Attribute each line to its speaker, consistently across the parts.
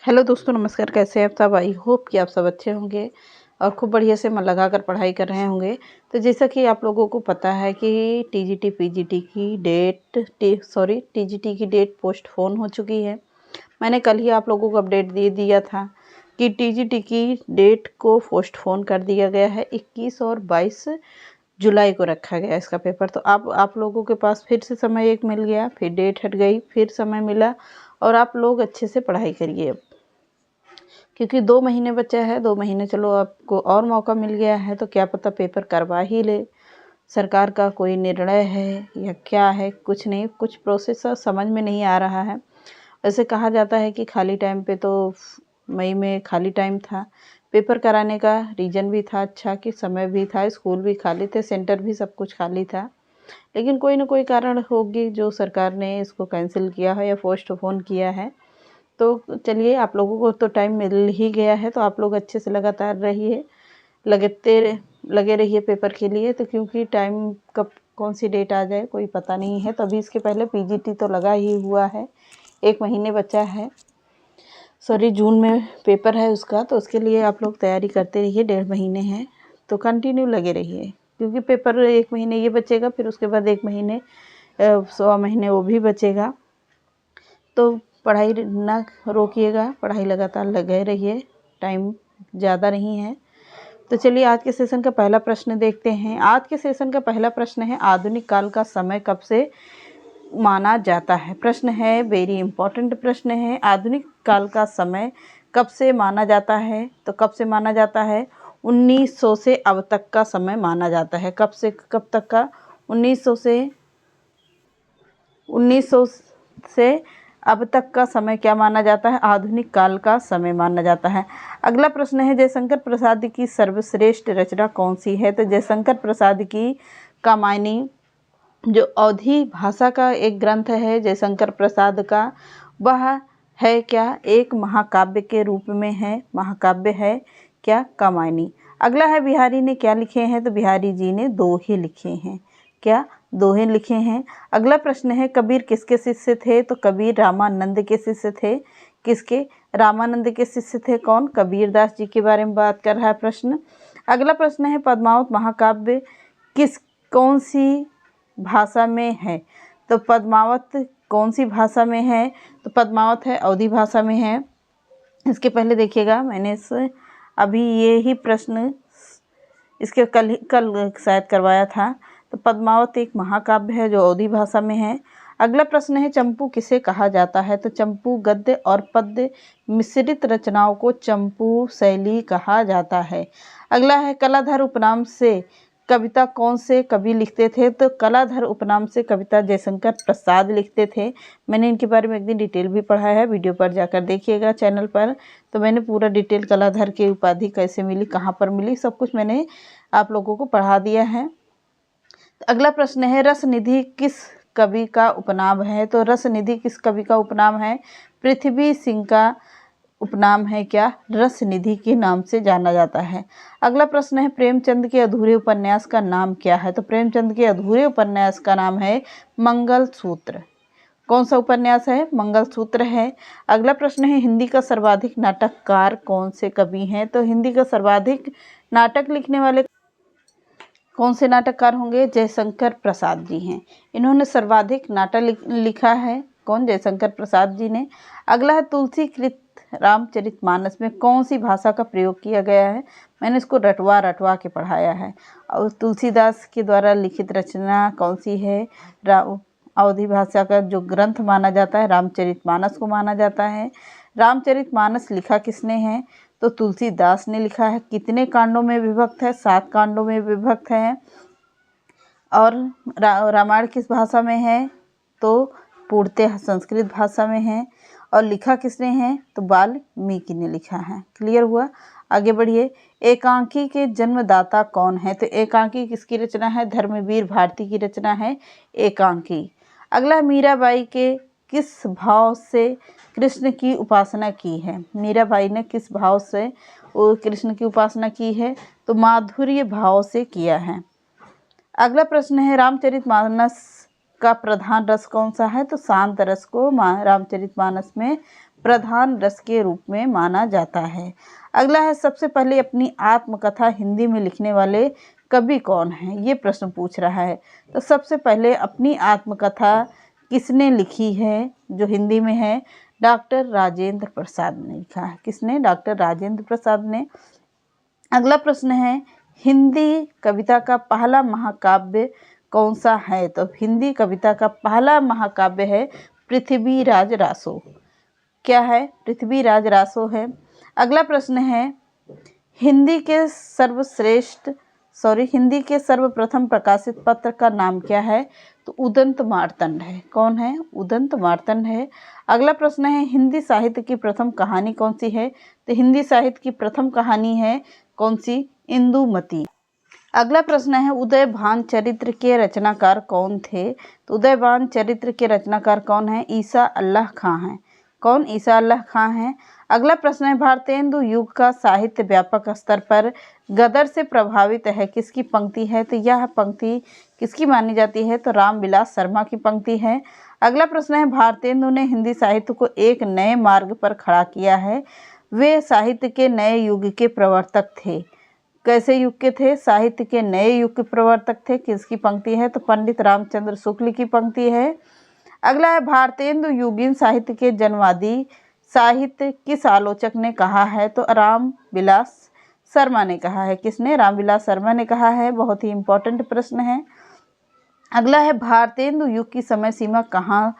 Speaker 1: Hello दोस्तों, नमस्कार। कैसे हैं आप सब? आई होप कि आप सब अच्छे होंगे और खूब बढ़िया से मन लगाकर पढ़ाई कर रहे होंगे। तो जैसा कि आप लोगों को पता है कि टीजीटी की डेट पोस्टपोन हो चुकी है। मैंने कल ही आप लोगों को अपडेट दे दिया था कि टीजीटी की डेट को पोस्टपोन कर दिया गया है। 21 और 22 जुलाई को रखा गया इसका पेपर। तो आप लोगों के पास फिर से समय एक मिल गया, फिर डेट हट गई, फिर समय मिला और आप लोग अच्छे से पढ़ाई करिए अब, क्योंकि 2 महीने बचा है। 2 महीने चलो आपको और मौका मिल गया है, तो क्या पता पेपर करवा ही ले। सरकार का कोई निर्णय है या क्या है, कुछ नहीं, कुछ प्रोसेस समझ में नहीं आ रहा है। वैसे कहा जाता है कि खाली टाइम पे तो मई में खाली टाइम था, पेपर कराने का रीज़न भी था अच्छा कि समय भी था, स्कूल भी खाली थे, सेंटर भी सब कुछ खाली था। लेकिन कोई ना कोई कारण होगी जो सरकार ने इसको कैंसिल किया है या पोस्टपोन किया है। तो चलिए, आप लोगों को तो टाइम मिल ही गया है, तो आप लोग अच्छे से लगातार रहिए, लगे रहिए पेपर के लिए। तो क्योंकि टाइम कब कौन सी डेट आ जाए कोई पता नहीं है। तो अभी इसके पहले पीजीटी तो लगा ही हुआ है, 1 महीने बचा है। जून में पेपर है उसका, तो उसके लिए आप लोग तैयारी करते रहिए। 1.5 महीने हैं तो कंटिन्यू लगे रहिए, क्योंकि पेपर 1 महीने ये बचेगा, फिर उसके बाद 1 महीने 1.25 महीने वो भी बचेगा। तो पढ़ाई ना रोकिएगा, पढ़ाई लगातार लगे रहिए, टाइम ज़्यादा नहीं है। तो चलिए, आज के सेशन का पहला प्रश्न देखते हैं। आज के सेशन का पहला प्रश्न है, आधुनिक काल का समय कब से माना जाता है? प्रश्न है, वेरी इंपॉर्टेंट प्रश्न है। आधुनिक काल का समय कब से माना जाता है? तो कब से माना जाता है? 1900 से अब तक का समय माना जाता है। कब से कब तक का? 1900 से अब तक का समय क्या माना जाता है? आधुनिक काल का समय माना जाता है। अगला प्रश्न है, जयशंकर प्रसाद की सर्वश्रेष्ठ रचना कौन सी है? तो जयशंकर प्रसाद की कामायनी, जो अवधी भाषा का एक ग्रंथ है जयशंकर प्रसाद का, वह है क्या? एक महाकाव्य के रूप में है। महाकाव्य है क्या? कामायनी। अगला है, बिहारी ने क्या लिखे हैं? तो बिहारी जी ने दोहे लिखे हैं। क्या? दोहे लिखे हैं। अगला प्रश्न है, कबीर किसके शिष्य थे? तो कबीर रामानंद के शिष्य थे। किसके? रामानंद के शिष्य थे। कौन? कबीरदास जी के बारे में बात कर रहा है प्रश्न। अगला प्रश्न है, पद्मावत महाकाव्य कौन सी भाषा में है? तो पद्मावत कौन सी भाषा में है? तो पद्मावत है अवधी भाषा में है। इसके पहले देखिएगा, मैंने अभी ये ही प्रश्न इसके कल शायद करवाया था। तो पद्मावत एक महाकाव्य है जो अवधी भाषा में है। अगला प्रश्न है, चंपू किसे कहा जाता है? तो चंपू गद्य और पद्य मिश्रित रचनाओं को चंपू शैली कहा जाता है। अगला है, कलाधर उपनाम से कविता कौन से कवि लिखते थे? तो कलाधर उपनाम से कविता जयशंकर प्रसाद लिखते थे। मैंने इनके बारे में एक दिन डिटेल भी पढ़ा है, वीडियो पर जाकर देखिएगा चैनल पर। तो मैंने पूरा डिटेल कलाधर की उपाधि कैसे मिली, कहाँ पर मिली, सब कुछ मैंने आप लोगों को पढ़ा दिया है। अगला प्रश्न है, रस निधि किस कवि का उपनाम है? तो रस निधि किस कवि का उपनाम है? पृथ्वी सिंह का उपनाम है। क्या? रस निधि के नाम से जाना जाता है। अगला प्रश्न है, प्रेमचंद के अधूरे उपन्यास का नाम क्या है? तो प्रेमचंद के अधूरे उपन्यास का नाम है मंगलसूत्र। कौन सा उपन्यास है? मंगलसूत्र है। अगला प्रश्न है, हिंदी का सर्वाधिक नाटककार कौन से कवि हैं? तो हिंदी का सर्वाधिक नाटक लिखने वाले कौन से नाटककार होंगे? जयशंकर प्रसाद जी हैं। इन्होंने सर्वाधिक नाटक लिखा है। कौन? जयशंकर प्रसाद जी ने। अगला है, तुलसीकृत रामचरितमानस में कौन सी भाषा का प्रयोग किया गया है? मैंने इसको रटवा रटवा के पढ़ाया है। और तुलसीदास के द्वारा लिखित रचना कौन सी है? अवधी भाषा का जो ग्रंथ माना जाता है रामचरितमानस को माना जाता है। रामचरितमानस लिखा किसने है? तो तुलसीदास ने लिखा है। कितने कांडों में विभक्त है? 7 कांडों में विभक्त है। और रामायण किस भाषा में है? तो पूर्णतः संस्कृत भाषा में है। और लिखा किसने है? तो वाल्मीकि ने लिखा है। क्लियर हुआ? आगे बढ़िए। एकांकी के जन्मदाता कौन है? तो एकांकी किसकी रचना है? धर्मवीर भारती की रचना है एकांकी। अगला, मीराबाई के किस भाव से कृष्ण की उपासना की है? मीराबाई ने किस भाव से वो कृष्ण की उपासना की है? तो माधुर्य भाव से किया है। अगला प्रश्न है, रामचरितमानस का प्रधान रस कौन सा है? तो शांत रस को रामचरितमानस में प्रधान रस के रूप में माना जाता है। अगला है, सबसे पहले अपनी आत्मकथा हिंदी में लिखने वाले कवि कौन हैं? ये प्रश्न पूछ रहा है। तो सबसे पहले अपनी आत्मकथा किसने लिखी है जो हिंदी में है? डॉक्टर राजेंद्र प्रसाद ने लिखा है। किसने? डॉक्टर राजेंद्र प्रसाद ने। अगला प्रश्न है, हिंदी कविता का पहला महाकाव्य कौन सा है? तो हिंदी कविता का पहला महाकाव्य है पृथ्वीराज रासो। क्या है? पृथ्वीराज रासो है। अगला प्रश्न है, हिंदी के सर्वप्रथम प्रकाशित पत्र का नाम क्या है? तो उदंत मार्तंड है। कौन है? उदंत मार्तंड है। अगला प्रश्न है, हिंदी साहित्य की प्रथम कहानी कौन सी है? तो हिंदी साहित्य की प्रथम कहानी है कौन सी? इंदुमती। अगला प्रश्न है, उदयभान चरित्र के रचनाकार कौन थे? तो उदयभान चरित्र के रचनाकार कौन है? ईसा अल्लाह खां हैं। कौन? ईसा अल्लाह खां हैं। अगला प्रश्न है, भारतेंदु युग का साहित्य व्यापक स्तर पर गदर से प्रभावित है किसकी पंक्ति है? तो यह पंक्ति किसकी मानी जाती है? तो रामविलास शर्मा की पंक्ति है। अगला प्रश्न है, भारतेंदु ने हिंदी साहित्य को एक नए मार्ग पर खड़ा किया है। वे साहित्य के नए युग के प्रवर्तक थे। कैसे युग के थे? साहित्य के नए युग के प्रवर्तक थे। किसकी पंक्ति है? तो पंडित रामचंद्र शुक्ल की पंक्ति है। अगला है, भारतेंदु युगीन साहित्य के जन्मवादी साहित्य किस आलोचक ने कहा है? तो रामविलास शर्मा ने कहा है। किसने? रामविलास शर्मा ने कहा है। बहुत ही इंपॉर्टेंट प्रश्न है। अगला है, भारतेंदु युग की समय सीमा कहाँ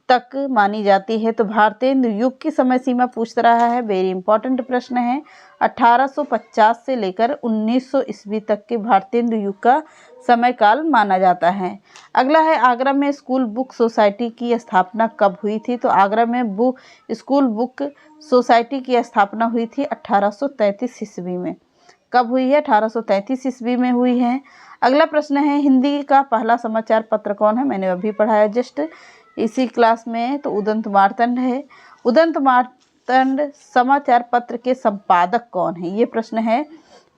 Speaker 1: तक मानी जाती है? तो भारतेंदु युग की समय सीमा पूछ रहा है। वेरी इंपॉर्टेंट प्रश्न है। 1850 से लेकर 1900 ईस्वी तक के भारतेंदु युग का समय काल माना जाता है। अगला है, आगरा में स्कूल बुक सोसाइटी की स्थापना कब हुई थी? तो आगरा में स्कूल बुक सोसाइटी की स्थापना हुई थी 1833 ईस्वी में। कब हुई है? 1833 ईस्वी में हुई है। अगला प्रश्न है, हिंदी का पहला समाचार पत्र कौन है? मैंने अभी पढ़ाया जस्ट इसी क्लास में। तो उदंत मार्तंड है। उदंत मार्तंड समाचार पत्र के संपादक कौन है? ये प्रश्न है।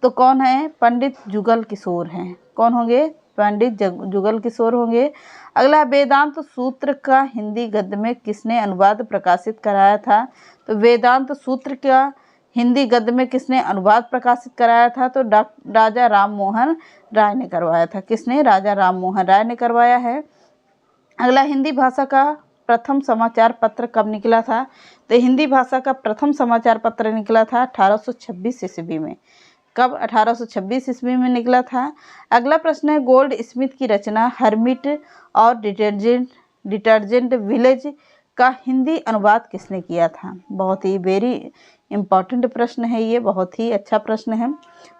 Speaker 1: तो कौन है? पंडित जुगल किशोर हैं। कौन होंगे? पंडित जुगल किशोर होंगे। अगला, वेदांत सूत्र का हिंदी गद्य में किसने अनुवाद प्रकाशित कराया था? तो वेदांत सूत्र का हिंदी गद्य में किसने अनुवाद प्रकाशित कराया था? तो राजा राम मोहन राय ने करवाया था। किसने? राजा राम मोहन राय ने करवाया है। अगला, हिंदी भाषा का प्रथम समाचार पत्र कब निकला था? तो हिंदी भाषा का प्रथम समाचार पत्र निकला था 1826 ईस्वी में। कब? 1826 ईस्वी में निकला था। अगला प्रश्न है, गोल्ड स्मिथ की रचना हर्मिट और डिटर्जेंट विलेज का हिंदी अनुवाद किसने किया था? बहुत ही वेरी इंपॉर्टेंट प्रश्न है ये, बहुत ही अच्छा प्रश्न है।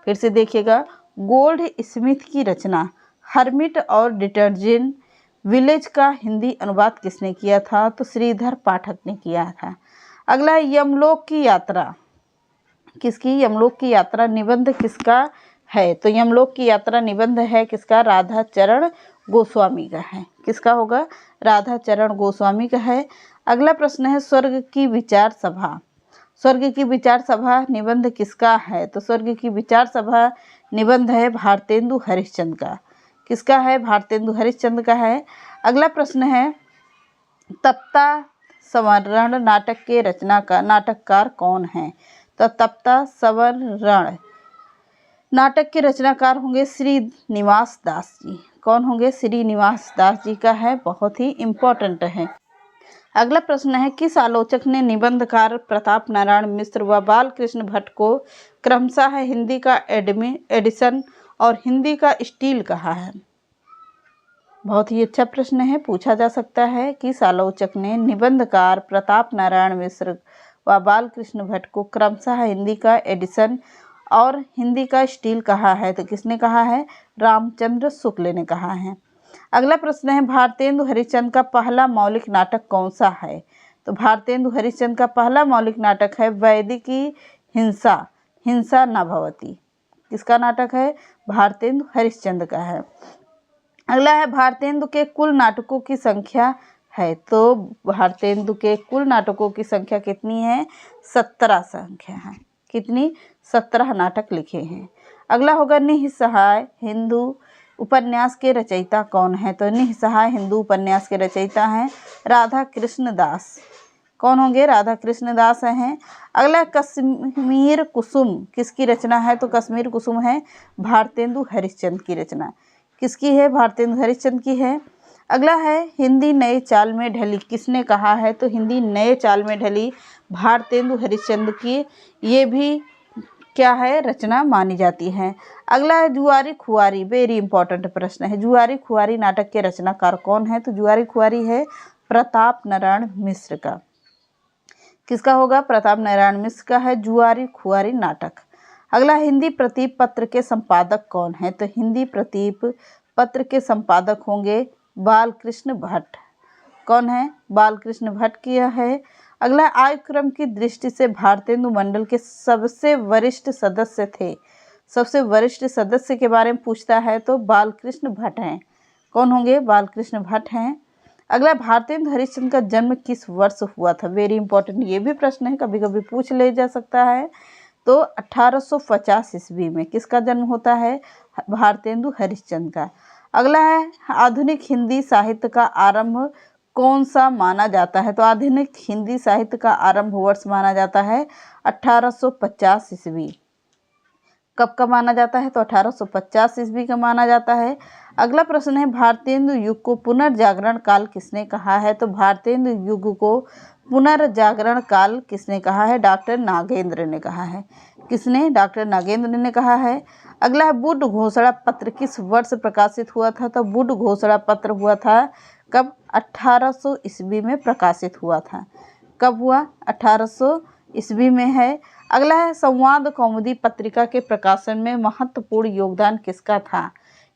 Speaker 1: फिर से देखिएगा, गोल्ड स्मिथ की रचना हर्मिट और डिटर्जेंट विलेज का हिंदी अनुवाद किसने किया था? तो श्रीधर पाठक ने किया था। अगला है, यमलोक की यात्रा किसकी? यमलोक की यात्रा निबंध किसका है? तो यमलोक की यात्रा निबंध है किसका? राधा चरण गोस्वामी का है। किसका होगा? राधा चरण गोस्वामी का है। अगला प्रश्न है, स्वर्ग की विचार सभा निबंध किसका है? तो स्वर्ग की विचार सभा निबंध है भारतेंदु हरिश्चंद्र का। किसका है? भारतेंदु हरिश्चंद्र का है। अगला प्रश्न है, तप्ता संवरण नाटक के नाटककार कौन है? तो तप्ता संवरण नाटक के रचनाकार होंगे श्रीनिवास दास जी। कौन होंगे? श्रीनिवास दास जी का है। बहुत ही इम्पोर्टेंट है। अगला प्रश्न है, किस आलोचक ने निबंधकार प्रताप नारायण मिश्र व बालकृष्ण भट्ट को क्रमशः हिंदी का एडिशन और हिंदी का स्टील कहा है? बहुत ही अच्छा प्रश्न है, पूछा जा सकता है। किस आलोचक ने निबंधकार प्रताप नारायण मिश्र व बालकृष्ण भट्ट को क्रमशः हिंदी का एडिशन और हिंदी का स्टील कहा है? तो किसने कहा है? रामचंद्र शुक्ल ने कहा है। अगला प्रश्न है, भारतेंदु हरिश्चंद्र का पहला मौलिक नाटक कौन सा है? तो भारतेंदु हरिश्चंद्र का पहला मौलिक नाटक है वैदिकी हिंसा न भवती। किसका नाटक है? भारतेंदु हरिश्चंद्र का है। अगला है, भारतेंदु के कुल नाटकों की संख्या है? तो भारतेंदु के कुल नाटकों की संख्या कितनी है? 17 संख्या है। कितनी? 17 नाटक लिखे हैं। अगला होगा, निःसहाय हिंदू उपन्यास के रचयिता कौन है? तो निःसहाय हिंदू उपन्यास के रचयिता हैं राधा कृष्ण दास। कौन होंगे? राधा कृष्ण दास हैं। अगला कश्मीर कुसुम किसकी रचना है? तो कश्मीर कुसुम है भारतेंदु हरिश्चंद्र की रचना। किसकी है? भारतेंदु हरिश्चंद्र की है। अगला है हिंदी नए चाल में ढली किसने कहा है? तो हिंदी नए चाल में ढली भारतेंदु हरिश्चंद्र की ये भी क्या है? रचना मानी जाती है। अगला है जुआरी खुआरी, वेरी इंपॉर्टेंट प्रश्न है। जुआरी खुआरी नाटक के रचनाकार कौन है? तो जुआरी खुआरी है प्रताप नारायण मिश्र का। किसका होगा? प्रताप नारायण मिश्र का है जुआरी खुआरी नाटक। अगला हिंदी प्रतीप पत्र के संपादक कौन है? तो हिंदी प्रतीप पत्र के संपादक होंगे बालकृष्ण भट्ट। कौन है? बालकृष्ण भट्ट किया है। अगला आयु क्रम की दृष्टि से भारतेंदु मंडल के सबसे वरिष्ठ सदस्य थे। सबसे वरिष्ठ सदस्य के बारे में पूछता है तो बालकृष्ण भट्ट हैं। कौन होंगे? बालकृष्ण भट्ट हैं। अगला भारतेंदु हरिश्चंद्र का जन्म किस वर्ष हुआ था? वेरी इंपॉर्टेंट ये भी प्रश्न है, कभी कभी पूछ ले जा सकता है। तो 1850 ईस्वी में किसका जन्म होता है? भारतेंदु हरिश्चंद्र का। अगला है आधुनिक हिंदी साहित्य का आरंभ कौन सा माना जाता है? तो आधुनिक हिंदी साहित्य का आरंभ वर्ष माना जाता है 1850 ईस्वी। कब का माना जाता है? तो 1850 ईस्वी का माना जाता है। अगला प्रश्न है भारतेंदु युग को पुनर्जागरण काल किसने कहा है? तो भारतेंदु युग को पुनर्जागरण काल किसने कहा है? डॉक्टर नागेंद्र ने कहा है। किसने? डॉक्टर नागेंद्र ने कहा है। अगला है बुड घोषणा पत्र किस वर्ष प्रकाशित हुआ था? तो बुड घोषणा पत्र हुआ था कब? 1800 ईस्वी में प्रकाशित हुआ था। कब हुआ? 1800 ईस्वी में है। अगला है संवाद कौमुदी पत्रिका के प्रकाशन में महत्वपूर्ण योगदान किसका था?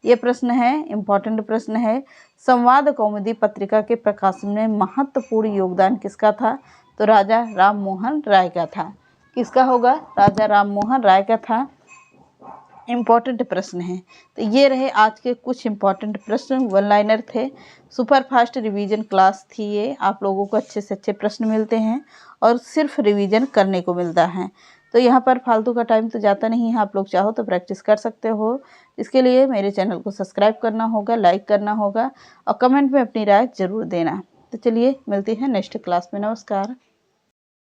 Speaker 1: ये प्रश्न है, इंपॉर्टेंट प्रश्न है। संवाद कौमुदी पत्रिका के प्रकाशन में महत्वपूर्ण योगदान किसका था? तो राजा राम मोहन राय का था। किसका होगा? राजा राम मोहन राय का था। इम्पॉर्टेंट प्रश्न है। तो ये रहे आज के कुछ इम्पॉर्टेंट प्रश्न, वन लाइनर थे। सुपर फास्ट रिवीजन क्लास थी ये। आप लोगों को अच्छे से अच्छे प्रश्न मिलते हैं और सिर्फ रिवीजन करने को मिलता है। तो यहाँ पर फालतू का टाइम तो जाता नहीं है। आप लोग चाहो तो प्रैक्टिस कर सकते हो। इसके लिए मेरे चैनल को सब्सक्राइब करना होगा, लाइक करना होगा और कमेंट में अपनी राय ज़रूर देना। तो चलिए मिलते हैं नेक्स्ट क्लास में। नमस्कार।